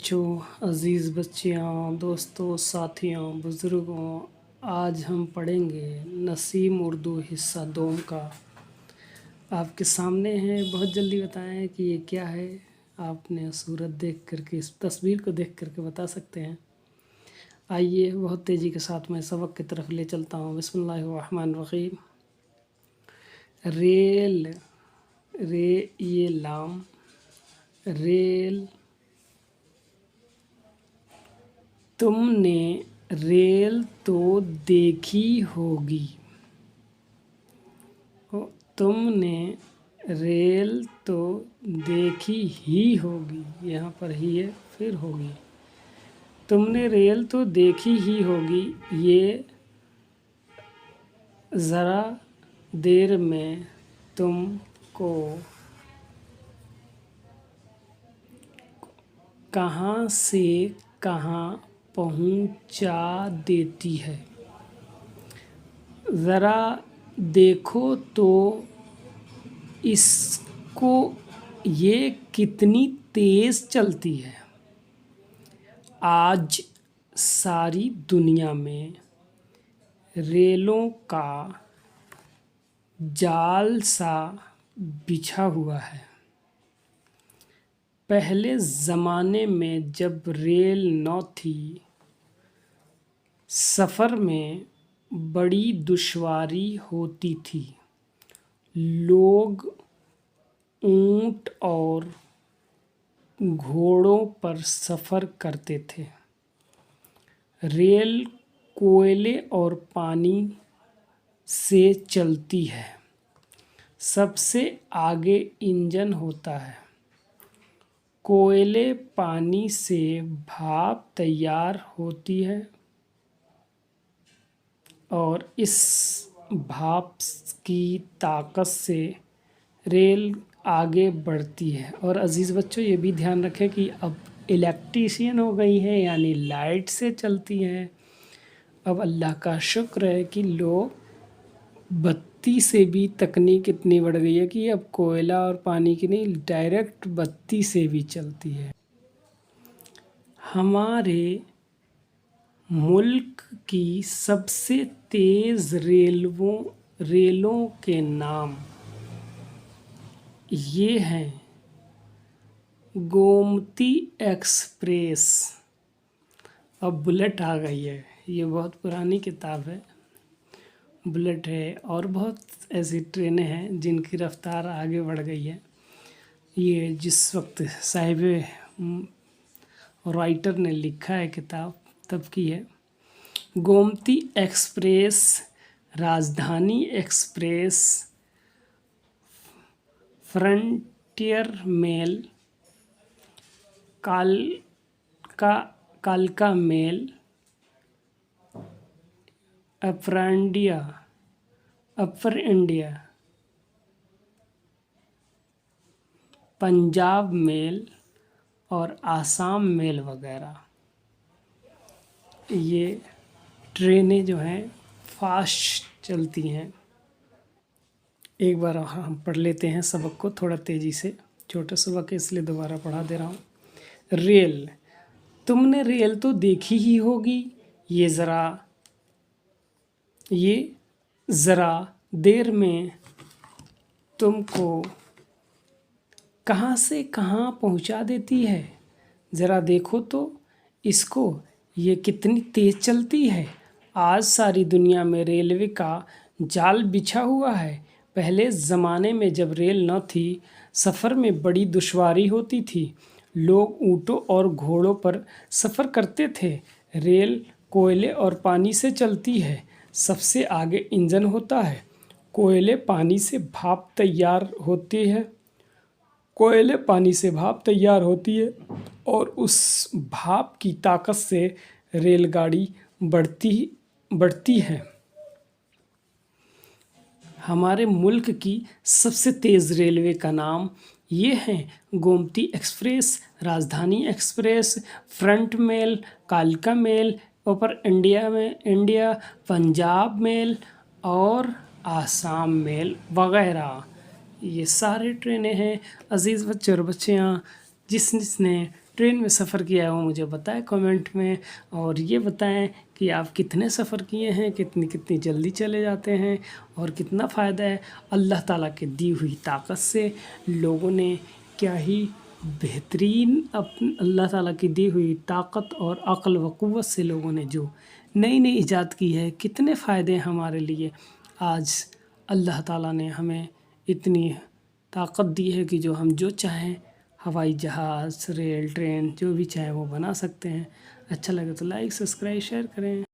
बच्चों, अज़ीज़ बच्चियाँ, दोस्तों, साथियों, बुज़ुर्गों, आज हम पढ़ेंगे नसीम उर्दू हिस्सा दोम का। आपके सामने है, बहुत जल्दी बताएं कि ये क्या है। आपने सूरत देख करके, इस तस्वीर को देख करके बता सकते हैं। आइए बहुत तेज़ी के साथ मैं सबक की तरफ ले चलता हूँ। बिस्मिल्लाहिर्रहमानिर्रहीम। रेल, रे ये लाम, रेल। तुमने रेल तो देखी होगी। तुमने रेल तो देखी ही होगी, यहाँ पर ही है, फिर होगी। तुमने रेल तो देखी ही होगी, ये ज़रा देर में तुमको कहाँ से कहाँ पहुँचा देती है। ज़रा देखो तो इसको, ये कितनी तेज़ चलती है। आज सारी दुनिया में रेलों का जाल सा बिछा हुआ है। पहले ज़माने में जब रेल न थी, सफ़र में बड़ी दुश्वारी होती थी। लोग ऊँट और घोड़ों पर सफ़र करते थे। रेल कोयले और पानी से चलती है। सबसे आगे इंजन होता है। कोयले पानी से भाप तैयार होती है और इस भाप की ताकत से रेल आगे बढ़ती है। और अज़ीज़ बच्चों, ये भी ध्यान रखें कि अब इलेक्ट्रिशियन हो गई है, यानी लाइट से चलती हैं। अब अल्लाह का शुक्र है कि लोग बत्ती से भी तकनीक इतनी बढ़ गई है कि अब कोयला और पानी की नहीं, डायरेक्ट बत्ती से भी चलती है। हमारे मुल्क की सबसे तेज़ रेलों के नाम ये हैं। गोमती एक्सप्रेस। अब बुलेट आ गई है, ये बहुत पुरानी किताब है। बुलेट है और बहुत ऐसी ट्रेनें हैं जिनकी रफ़्तार आगे बढ़ गई है। ये जिस वक्त साहिब राइटर ने लिखा है किताब, तब की है। गोमती एक्सप्रेस, राजधानी एक्सप्रेस, फ्रंटियर मेल, कालका mail, upper India, Punjab mail और आसाम मेल वगैरह। ये ट्रेनें जो हैं फास्ट चलती हैं। एक बार हम पढ़ लेते हैं सबक को थोड़ा तेज़ी से। छोटा सबक है इसलिए दोबारा पढ़ा दे रहा हूँ। रेल, तुमने रेल तो देखी ही होगी, ये ज़रा देर में तुमको कहाँ से कहाँ पहुँचा देती है। ज़रा देखो तो इसको, ये कितनी तेज़ चलती है। आज सारी दुनिया में रेलवे का जाल बिछा हुआ है। पहले ज़माने में जब रेल न थी, सफ़र में बड़ी दुश्वारी होती थी। लोग ऊँटों और घोड़ों पर सफ़र करते थे। रेल कोयले और पानी से चलती है। सबसे आगे इंजन होता है। कोयले पानी से भाप तैयार होती है और उस भाप की ताकत से रेलगाड़ी बढ़ती है। हमारे मुल्क की सबसे तेज़ रेलवे का नाम ये हैं। गोमती एक्सप्रेस, राजधानी एक्सप्रेस, फ्रंट मेल, कालका mail, upper India, Punjab mail और आसाम मेल वगैरह। ये सारे ट्रेनें हैं। अज़ीज़ बच्चे और बच्चियाँ, जिसने ٹرین میں سفر کیا ہے وہ مجھے بتائیں کمنٹ میں، اور یہ بتائیں کہ آپ کتنے سفر کیے ہیں، کتنی جلدی چلے جاتے ہیں اور کتنا فائدہ ہے۔ اللہ تعالیٰ کی دی ہوئی طاقت سے لوگوں نے کیا ہی بہترین اللہ تعالیٰ کی دی ہوئی طاقت اور عقل و قوت سے لوگوں نے جو نئی ایجاد کی ہے، کتنے فائدے ہمارے لیے۔ آج اللہ تعالیٰ نے ہمیں اتنی طاقت دی ہے کہ جو ہم جو چاہیں ہوائی جہاز، ریل، ٹرین جو بھی چاہیں وہ بنا سکتے ہیں۔ اچھا لگے تو لائک، سبسکرائب، شیئر کریں۔